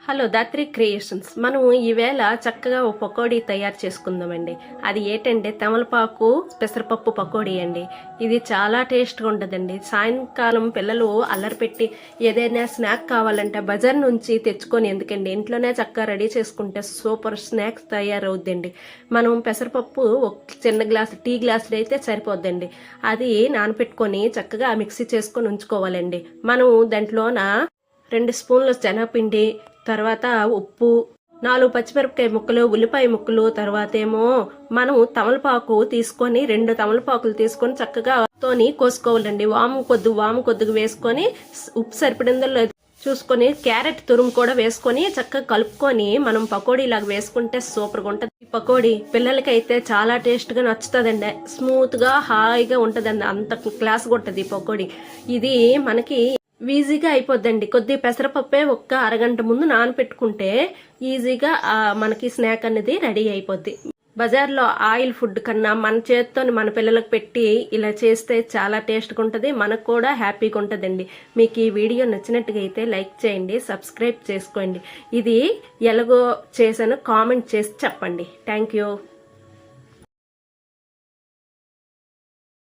Hello Dhatri creations. మనం ఈవేళ చక్కగా ఓ పకోడీ తయారు చేసుకుందామండి. అది ఏంటంటే తమలపాకు పెసరపప్పు పకోడీ అండి. ఇది చాలా టేస్ట్గా ఉంటుందండి. సాయంకాలం పిల్లలు అల్లరి పెట్టి ఏదైనా స్నాక్ కావాలంటే బజార్ నుంచి తెచ్చుకొని ఎందుకండి ఇంట్లోనే చక్కగా రెడీ చేసుకుంటే సూపర్ స్నాక్స్ తయారవుద్దండి. మనం పెసరపప్పు ఒక చిన్న గ్లాసు టీ గ్లాసులు అయితే సరిపోద్దండి. అది నానపెట్టుకొని చక్కగా మిక్సీ చేసుకొని ఉంచుకోవాలండి. మనం దాంట్లోన 2 స్పూన్ల శనగపిండి, తర్వాత ఉప్పు, 4 పచ్చిమిరపకాయ ముక్కలు, ఉల్లిపాయ ముక్కలు, తర్వాత ఏమో మనం తమలపాకు తీసుకొని 2 తమలపాకులు తీసుకొని చక్కగా తోని కోసుకోవాలండి. వాము కొద్దిగా వేసుకొని ఉప్పు సరిపడిందో చూసుకొని క్యారెట్ తురుము కూడా వేసుకొని చక్కగా కలుపుకొని మనం పకోడీ లాగా వేసుకుంటే సూపర్గా ఉంటుంది. ఈ పకోడీ పిల్లలకైతే చాలా టేస్ట్గా నచ్చుతుందండి. స్మూత్గా హాయిగా ఉంటుందండి. అంత క్లాస్గా ఉంటుంది ఈ పకోడీ. ఇది మనకి ఈజీగా అయిపోద్దండి. కొద్దిగా పెసరపప్పే ఒక్క అరగంట ముందు నానపెట్టుకుంటే ఈజీగా మనకి స్నాక్ అనేది రెడీ అయిపోద్ది. బజార్లో ఆయిల్ ఫుడ్ కన్నా మన చేతితో మన పిల్లలకు పెట్టి ఇలా చేస్తే చాలా టేస్ట్గా ఉంటుంది. మనకు కూడా హ్యాపీగా ఉంటుందండి. మీకు ఈ వీడియో నచ్చినట్టుగా అయితే లైక్ చేయండి, సబ్స్క్రైబ్ చేసుకోండి. ఇది ఎలాగో చేశానో కామెంట్ చేసి చెప్పండి. Thank you.